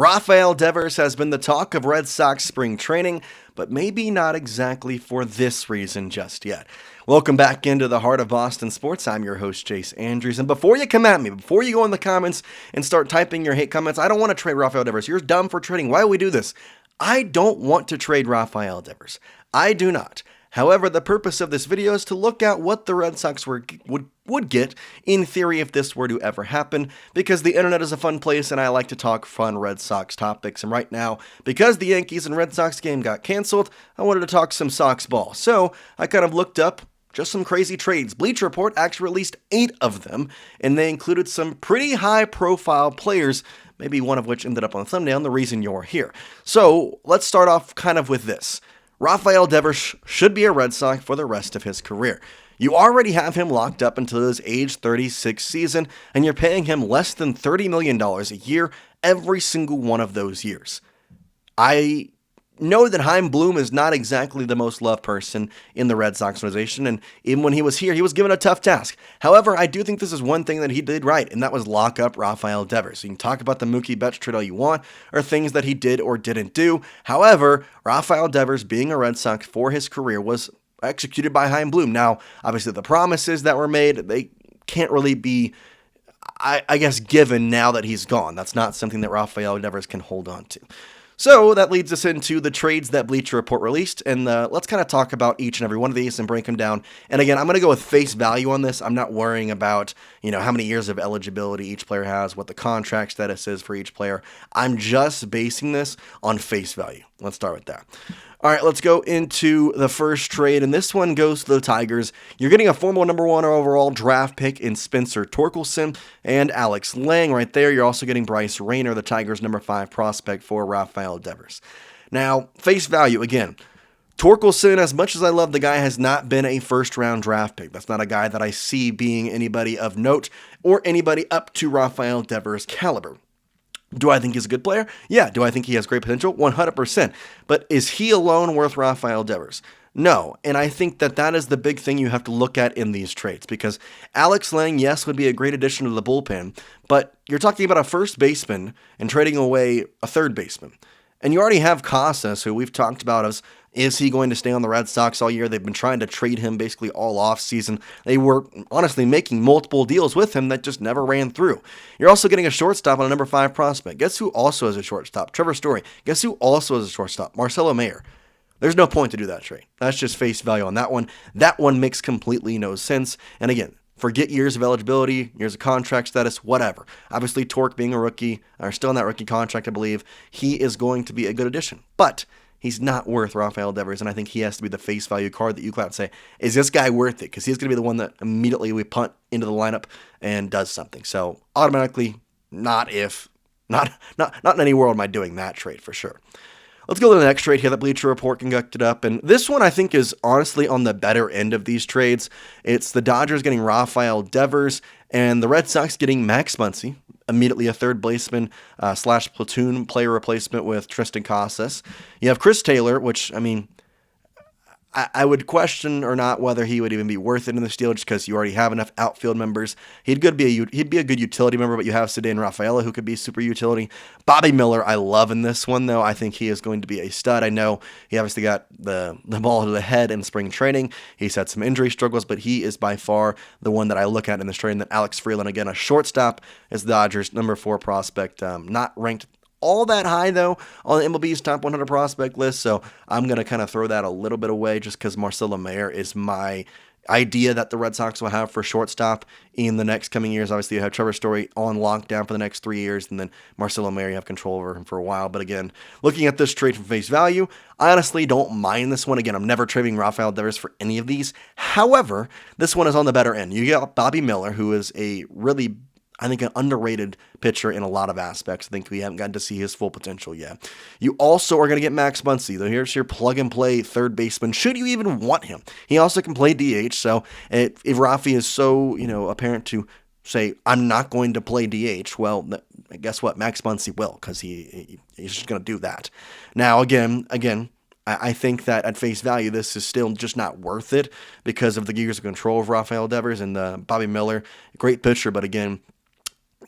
Rafeal Devers has been the talk of Red Sox spring training, but maybe not exactly for this reason just yet. Welcome back into the heart of Boston sports. I'm your host, Jace Andrews. And before you come at me, before you go in the comments and start typing your hate comments, I don't want to trade Rafeal Devers. You're dumb for trading. Why would we do this? I don't want to trade Rafeal Devers. I do not. However, the purpose of this video is to look at what the Red Sox would get, in theory, if this were to ever happen, because the internet is a fun place and I like to talk fun Red Sox topics. And right now, because the Yankees and Red Sox game got canceled, I wanted to talk some Sox ball. So I kind of looked up just some crazy trades. Bleacher Report actually released 8 of them, and they included some pretty high-profile players, maybe one of which ended up on the thumbnail, and the reason you're here. So let's start off kind of with this. Rafeal Devers should be a Red Sox for the rest of his career. You already have him locked up until his age 36 season, and you're paying him less than $30 million a year every single one of those years. I know that Chaim Bloom is not exactly the most loved person in the Red Sox organization, and even when he was here, he was given a tough task. However, I do think this is one thing that he did right, and that was lock up Rafeal Devers. You can talk about the Mookie Betts trade all you want, or things that he did or didn't do. However, Rafeal Devers being a Red Sox for his career was executed by Chaim Bloom. Now, obviously, the promises that were made, they can't really be, I guess, given now that he's gone. That's not something that Rafeal Devers can hold on to. So that leads us into the trades that Bleacher Report released, and let's kind of talk about each and every one of these and break them down. And again, I'm going to go with face value on this. I'm not worrying about, how many years of eligibility each player has, what the contract status is for each player. I'm just basing this on face value. Let's start with that. All right, let's go into the first trade, and this one goes to the Tigers. You're getting a former number 1 overall draft pick in Spencer Torkelson and Alex Lange right there. You're also getting Bryce, the Tigers' number 5 prospect for Rafeal Devers. Now, face value, again, Torkelson, as much as I love the guy, has not been a first-round draft pick. That's not a guy that I see being anybody of note or anybody up to Rafeal Devers' caliber. Do I think he's a good player? Yeah. Do I think he has great potential? 100%. But is he alone worth Rafeal Devers? No. And I think that is the big thing you have to look at in these trades, because Alex Lange, yes, would be a great addition to the bullpen, but you're talking about a first baseman and trading away a third baseman. And you already have Casas, who we've talked about as, is he going to stay on the Red Sox all year? They've been trying to trade him basically all off season. They were honestly making multiple deals with him that just never ran through. You're also getting a shortstop on a number 5 prospect. Guess who also has a shortstop? Trevor Story. Guess who also has a shortstop? Marcelo Mayer. There's no point to do that trade. That's just face value on that one. That one makes completely no sense. And again, forget years of eligibility, years of contract status, whatever. Obviously, Torque being a rookie, or still in that rookie contract, I believe, he is going to be a good addition. But he's not worth Rafeal Devers, and I think he has to be the face value card that you can say, is this guy worth it? Because he's going to be the one that immediately we punt into the lineup and does something. So automatically, not in any world am I doing that trade for sure. Let's go to the next trade here that Bleacher Report conducted up, and this one I think is honestly on the better end of these trades. It's the Dodgers getting Rafeal Devers, and the Red Sox getting Max Muncy, immediately a third baseman / platoon player replacement with Tristan Casas. You have Chris Taylor, which, I would question or not whether he would even be worth it in this deal, just because you already have enough outfield members. He'd be a good utility member, but you have Ceddanne Rafaela, who could be super utility. Bobby Miller, I love in this one, though. I think he is going to be a stud. I know he obviously got the ball to the head in spring training. He's had some injury struggles, but he is by far the one that I look at in this trade. And then Alex Freeland, again, a shortstop, is the Dodgers' number 4 prospect, not ranked all that high, though, on MLB's top 100 prospect list, so I'm going to kind of throw that a little bit away just because Marcelo Mayer is my idea that the Red Sox will have for shortstop in the next coming years. Obviously, you have Trevor Story on lockdown for the next 3 years, and then Marcelo Mayer, you have control over him for a while. But again, looking at this trade from face value, I honestly don't mind this one. Again, I'm never trading Rafeal Devers for any of these. However, this one is on the better end. You get Bobby Miller, who is a really, I think, an underrated pitcher in a lot of aspects. I think we haven't gotten to see his full potential yet. You also are going to get Max Muncy, though. Here's your plug-and-play third baseman, should you even want him. He also can play DH, so if Rafi is so, apparent to say, I'm not going to play DH, well, guess what? Max Muncy will, because he's just going to do that. Now, again, I think that at face value, this is still just not worth it because of the years of control of Rafeal Devers and Bobby Miller. Great pitcher, but again,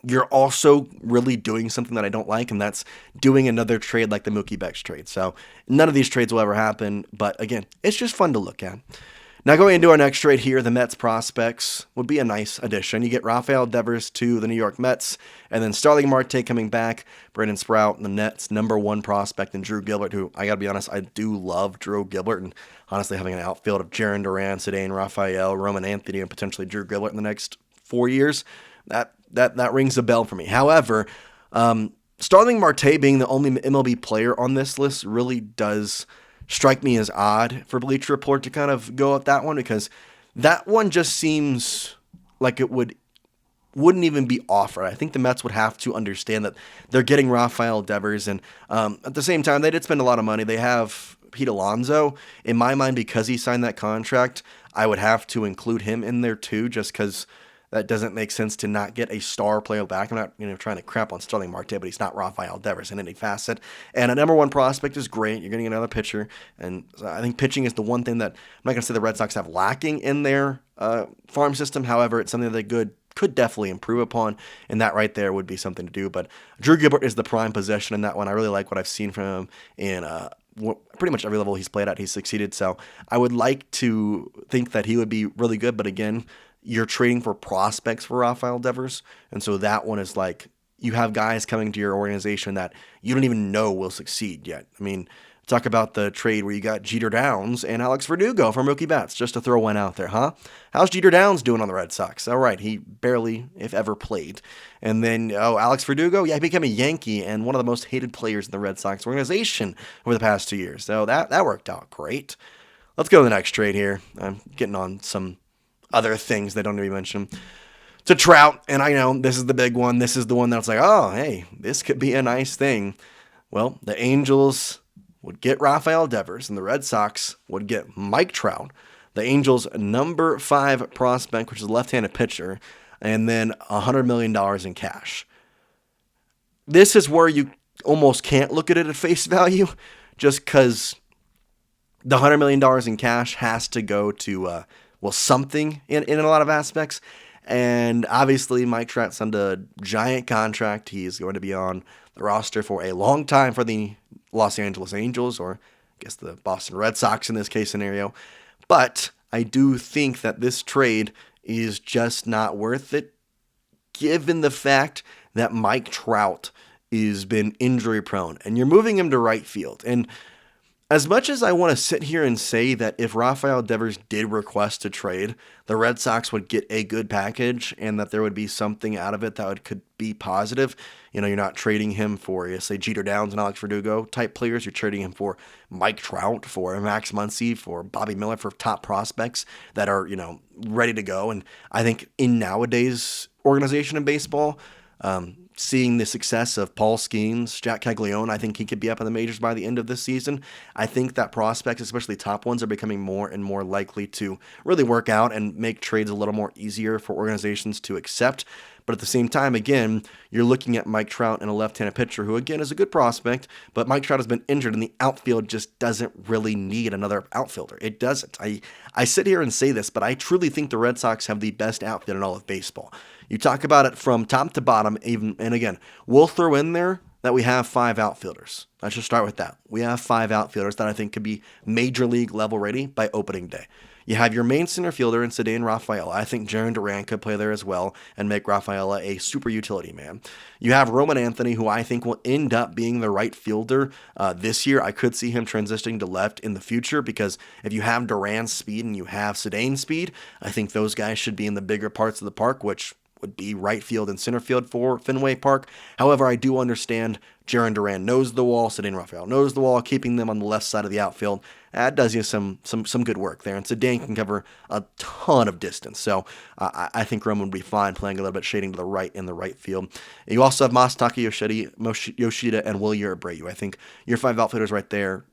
you're also really doing something that I don't like, and that's doing another trade like the Mookie Betts trade. So none of these trades will ever happen, but again, it's just fun to look at. Now going into our next trade here, the Mets prospects would be a nice addition. You get Rafeal Devers to the New York Mets, and then Starling Marte coming back, Brandon Sprout, the Nets' #1 prospect, and Drew Gilbert, who, I gotta be honest, I do love Drew Gilbert, and honestly having an outfield of Jaron Duran, Cedane Rafael, Roman Anthony, and potentially Drew Gilbert in the next 4 years, that rings a bell for me. However, Starling Marte being the only MLB player on this list really does strike me as odd for Bleacher Report to kind of go at that one, because that one just seems like it wouldn't even be offered. I think the Mets would have to understand that they're getting Rafeal Devers, and at the same time, they did spend a lot of money. They have Pete Alonso. In my mind, because he signed that contract, I would have to include him in there too, just because that doesn't make sense to not get a star player back. I'm not, trying to crap on Starling Marte, but he's not Rafeal Devers in any facet. And a #1 prospect is great. You're getting another pitcher, and I think pitching is the one thing that I'm not going to say the Red Sox have lacking in their farm system. However, it's something that they could definitely improve upon, and that right there would be something to do. But Drew Gilbert is the prime possession in that one. I really like what I've seen from him in pretty much every level he's played at. He's succeeded, so I would like to think that he would be really good. But again, you're trading for prospects for Rafeal Devers, and so that one is like you have guys coming to your organization that you don't even know will succeed yet. I mean, talk about the trade where you got Jeter Downs and Alex Verdugo from Mookie Betts, just to throw one out there, huh? How's Jeter Downs doing on the Red Sox? All right, he barely, if ever, played. And then, Alex Verdugo, yeah, he became a Yankee and one of the most hated players in the Red Sox organization over the past 2 years. So that worked out great. Let's go to the next trade here. I'm getting on some other things that don't need to be mentioned. To Trout, and I know this is the big one. This is the one that's like, oh, hey, this could be a nice thing. Well, the Angels would get Rafeal Devers, and the Red Sox would get Mike Trout, the Angels' #5 prospect, which is a left-handed pitcher, and then $100 million in cash. This is where you almost can't look at it at face value, just because the $100 million in cash has to go to something in a lot of aspects. And obviously, Mike Trout signed a giant contract. He's going to be on the roster for a long time for the Los Angeles Angels, or I guess the Boston Red Sox in this case scenario. But I do think that this trade is just not worth it, given the fact that Mike Trout has been injury prone, and you're moving him to right field. And as much as I want to sit here and say that if Rafeal Devers did request a trade, the Red Sox would get a good package and that there would be something out of it that could be positive. You're not trading him for, say, Jeter Downs and Alex Verdugo type players. You're trading him for Mike Trout, for Max Muncy, for Bobby Miller, for top prospects that are, ready to go. And I think in nowadays organization in baseball, seeing the success of Paul Skeens, Jack Caglione, I think he could be up in the majors by the end of this season. I think that prospects, especially top ones, are becoming more and more likely to really work out and make trades a little more easier for organizations to accept. But at the same time, again, you're looking at Mike Trout and a left-handed pitcher who, again, is a good prospect, but Mike Trout has been injured, and the outfield just doesn't really need another outfielder. It doesn't. I sit here and say this, but I truly think the Red Sox have the best outfield in all of baseball. You talk about it from top to bottom, even, and again, we'll throw in there that we have 5 outfielders. Let's just start with that. We have 5 outfielders that I think could be major league level ready by opening day. You have your main center fielder in Cedane Rafael. I think Jaron Duran could play there as well and make Rafael a super utility man. You have Roman Anthony, who I think will end up being the right fielder this year. I could see him transitioning to left in the future, because if you have Duran's speed and you have Cedane's speed, I think those guys should be in the bigger parts of the park, which would be right field and center field for Fenway Park. However, I do understand Jaron Duran knows the wall, Cedane Rafael knows the wall, keeping them on the left side of the outfield. That does you some good work there. And Cedane can cover a ton of distance. So I think Roman would be fine playing a little bit shading to the right in the right field. You also have Masataka Yoshida and Wilyer Abreu. I think your 5 outfielders right there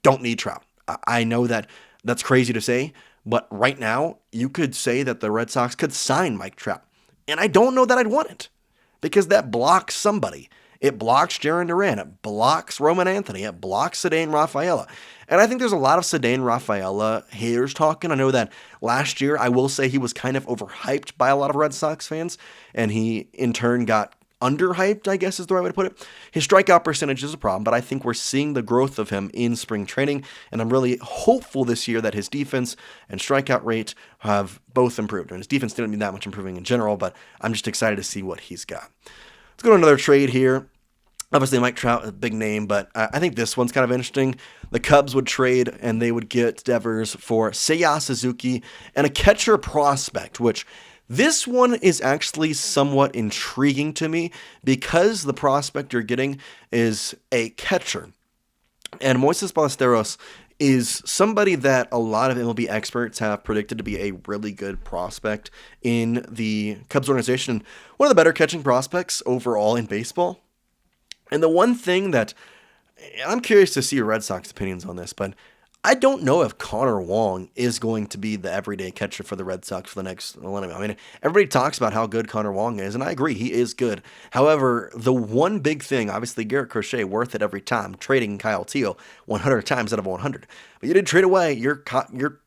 don't need Trout. I know that that's crazy to say, but right now you could say that the Red Sox could sign Mike Trout. And I don't know that I'd want it, because that blocks somebody. It blocks Jarren Duran. It blocks Roman Anthony. It blocks Ceddanne Rafaela. And I think there's a lot of Ceddanne Rafaela haters talking. I know that last year, I will say he was kind of overhyped by a lot of Red Sox fans, and he in turn got underhyped, I guess is the right way to put it. His strikeout percentage is a problem, but I think we're seeing the growth of him in spring training, and I'm really hopeful this year that his defense and strikeout rate have both improved. And his defense didn't need that much improving in general, but I'm just excited to see what he's got. Let's go to another trade here. Obviously, Mike Trout is a big name, but I think this one's kind of interesting. The Cubs would trade, and they would get Devers for Seiya Suzuki and a catcher prospect, which this one is actually somewhat intriguing to me because the prospect you're getting is a catcher. And Moises Ballesteros is somebody that a lot of MLB experts have predicted to be a really good prospect in the Cubs organization. One of the better catching prospects overall in baseball. And the one thing that I'm curious to see your Red Sox opinions on this, but I don't know if Connor Wong is going to be the everyday catcher for the Red Sox for the next millennium. I mean, everybody talks about how good Connor Wong is, and I agree, he is good. However, the one big thing, obviously Garrett Crochet worth it every time, trading Kyle Teel 100 times out of 100. But you did trade away your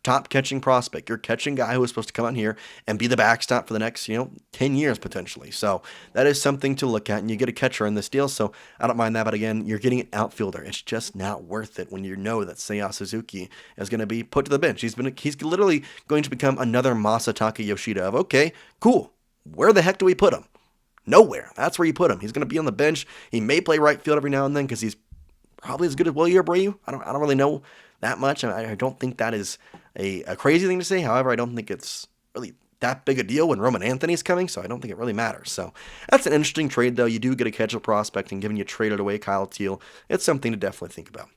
top catching prospect, your catching guy who was supposed to come out here and be the backstop for the next, 10 years potentially. So that is something to look at, and you get a catcher in this deal, so I don't mind that. But again, you're getting an outfielder. It's just not worth it when you know that Seiya Suzuki is going to be put to the bench. He's literally going to become another Masataka Yoshida of, okay, cool. Where the heck do we put him? Nowhere. That's where you put him. He's going to be on the bench. He may play right field every now and then because he's probably as good as Wilyer Abreu. I don't really know that much. I don't think that is a crazy thing to say. However, I don't think it's really that big a deal when Roman Anthony's coming, so I don't think it really matters. So that's an interesting trade, though. You do get a catcher prospect, and given you traded away Kyle Teel, it's something to definitely think about.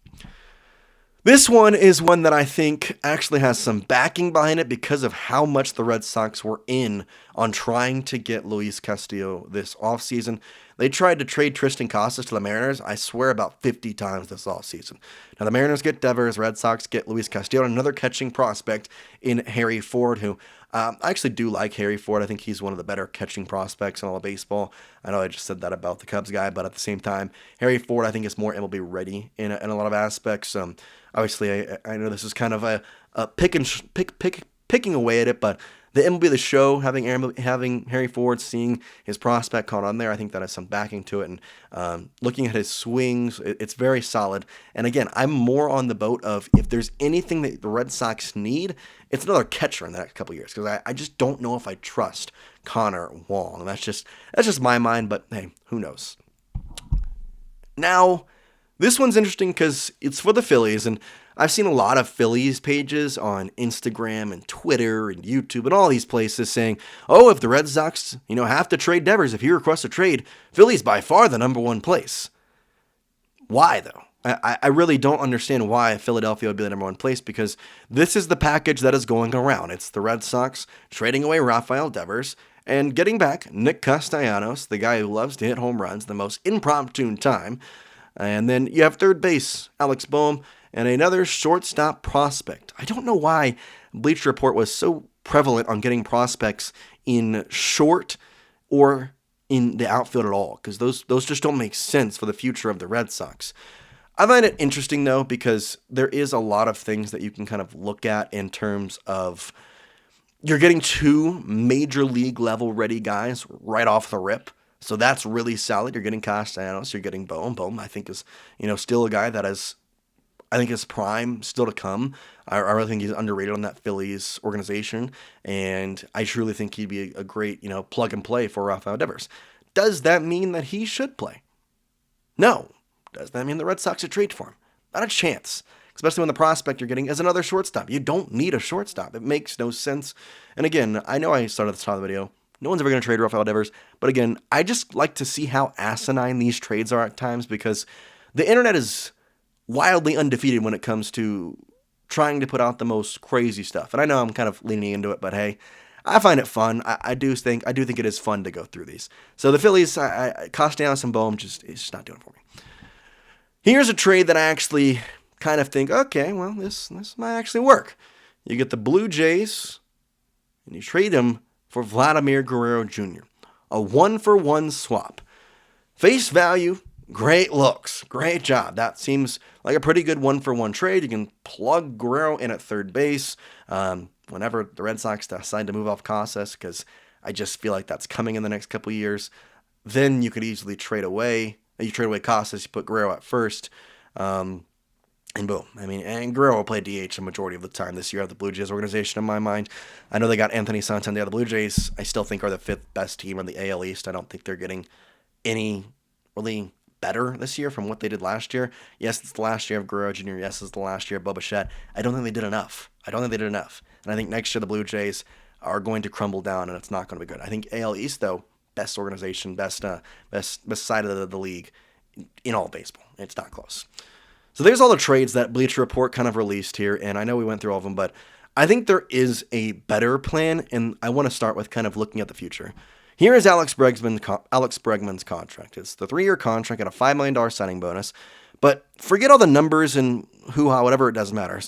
This one is one that I think actually has some backing behind it because of how much the Red Sox were in on trying to get Luis Castillo this offseason. They tried to trade Tristan Casas to the Mariners, I swear, about 50 times this offseason. Now, the Mariners get Devers, Red Sox get Luis Castillo, and another catching prospect in Harry Ford, who I actually do like Harry Ford. I think he's one of the better catching prospects in all of baseball. I know I just said that about the Cubs guy, but at the same time, Harry Ford, I think, is more MLB ready in a lot of aspects. Obviously, I know this is kind of a picking away at it, but the MLB The Show, having Harry Ford, seeing his prospect caught on there, I think that has some backing to it. And looking at his swings, it's very solid. And again, I'm more on the boat of if there's anything that the Red Sox need, it's another catcher in the next couple of years, because I just don't know if I trust Connor Wong. And that's just my mind, but hey, who knows? Now, this one's interesting because it's for the Phillies, and I've seen a lot of Phillies pages on Instagram and Twitter and YouTube and all these places saying, oh, if the Red Sox, have to trade Devers, if he requests a trade, Philly's by far the number one place. Why, though? I really don't understand why Philadelphia would be the number one place, because this is the package that is going around. It's the Red Sox trading away Rafael Devers and getting back Nick Castellanos, the guy who loves to hit home runs, the most impromptu time. And then you have third base, Alex Bohm, and another shortstop prospect. I don't know why Bleacher Report was so prevalent on getting prospects in short or in the outfield at all, because those just don't make sense for the future of the Red Sox. I find it interesting, though, because there is a lot of things that you can kind of look at in terms of you're getting two major league level ready guys right off the rip. So that's really solid. You're getting Castellanos, you're getting Bohm. Bohm, I think, is still a guy that has, I think, his prime still to come. I really think he's underrated on that Phillies organization, and I truly think he'd be a great, plug and play for Rafeal Devers. Does that mean that he should play? No. Does that mean the Red Sox should trade for him? Not a chance. Especially when the prospect you're getting is another shortstop. You don't need a shortstop. It makes no sense. And again, I know I started at the top of the video. No one's ever going to trade Rafeal Devers. But again, I just like to see how asinine these trades are at times, because the internet is wildly undefeated when it comes to trying to put out the most crazy stuff. And I know I'm kind of leaning into it, but hey, I find it fun. I do think it is fun to go through these. So the Phillies, Castellanos and Bohm, it's just not doing it for me. Here's a trade that I actually kind of think, okay, well, this might actually work. You get the Blue Jays, and you trade them for Vladimir Guerrero Jr., a 1-for-1 swap. Face value, Great looks. Great job. That seems like a pretty good one-for-one trade. You can plug Guerrero in at third base whenever the Red Sox decide to move off Casas, because I just feel like that's coming in the next couple of years. Then you could easily trade away. You trade away Casas, you put Guerrero at first, and boom. I mean, and Guerrero will play DH a majority of the time this year at the Blue Jays organization in my mind. I know they got Anthony Santander. The Blue Jays, I still think, are the fifth best team in the AL East. I don't think they're getting any really better this year from what they did last year. Yes, it's the last year of Guerrero Jr. Yes, it's the last year of Bo Bichette. I don't think they did enough. And I think next year the Blue Jays are going to crumble down, and it's not going to be good. I think AL East, though, best organization, best side of the league in all of baseball. It's not close. So there's all the trades that Bleacher Report kind of released here, and I know we went through all of them, but I think there is a better plan, and I want to start with kind of looking at the future. Here is Alex Bregman's contract. It's the 3-year contract at a $5 million signing bonus. But forget all the numbers and hoo-ha, whatever, it doesn't matter.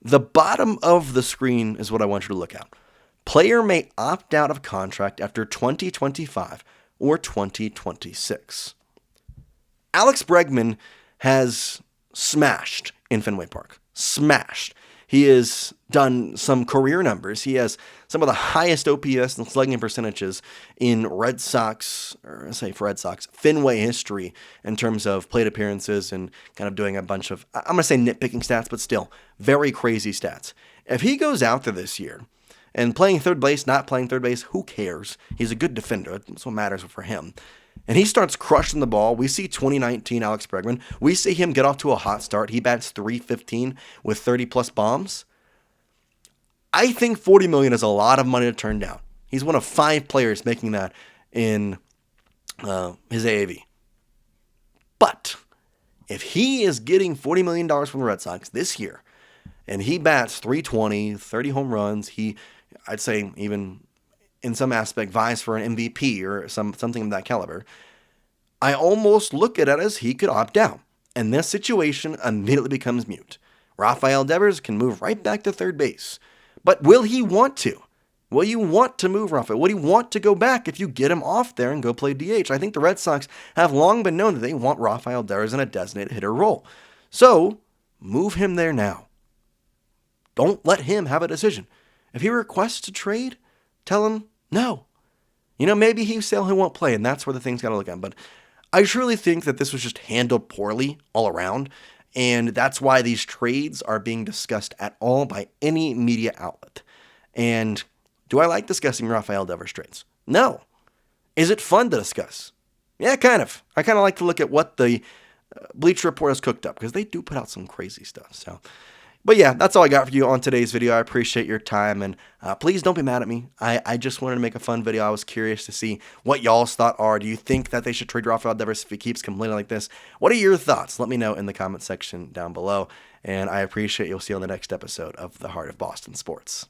The bottom of the screen is what I want you to look at. Player may opt out of contract after 2025 or 2026. Alex Bregman has smashed in Fenway Park. Smashed. He has done some career numbers. He has some of the highest OPS and slugging percentages in Red Sox Fenway history in terms of plate appearances and kind of doing a bunch of, I'm going to say nitpicking stats, but still very crazy stats. If he goes out there this year and playing third base, not playing third base, who cares? He's a good defender. That's what matters for him. And he starts crushing the ball. We see 2019 Alex Bregman. We see him get off to a hot start. He bats .315 with 30-plus bombs. I think $40 million is a lot of money to turn down. He's one of 5 players making that in his AAV. But if he is getting $40 million from the Red Sox this year, and he bats .320, 30 home runs, I'd say even in some aspect vies for an MVP or something of that caliber, I almost look at it as he could opt out. And this situation immediately becomes moot. Rafeal Devers can move right back to third base. But will he want to? Will you want to move Rafael? Would he want to go back if you get him off there and go play DH? I think the Red Sox have long been known that they want Rafael Devers in a designated hitter role. So, move him there now. Don't let him have a decision. If he requests to trade, tell him no. Maybe he won't play, and that's where the thing's got to look at. But I truly think that this was just handled poorly all around, and that's why these trades are being discussed at all by any media outlet. And do I like discussing Rafeal Devers trades? No. Is it fun to discuss? Yeah, kind of. I kind of like to look at what the Bleacher Report has cooked up, because they do put out some crazy stuff. But yeah, that's all I got for you on today's video. I appreciate your time, and please don't be mad at me. I just wanted to make a fun video. I was curious to see what y'all's thought are. Do you think that they should trade Rafael Devers if he keeps complaining like this? What are your thoughts? Let me know in the comment section down below, and I appreciate you'll see you on the next episode of The Heart of Boston Sports.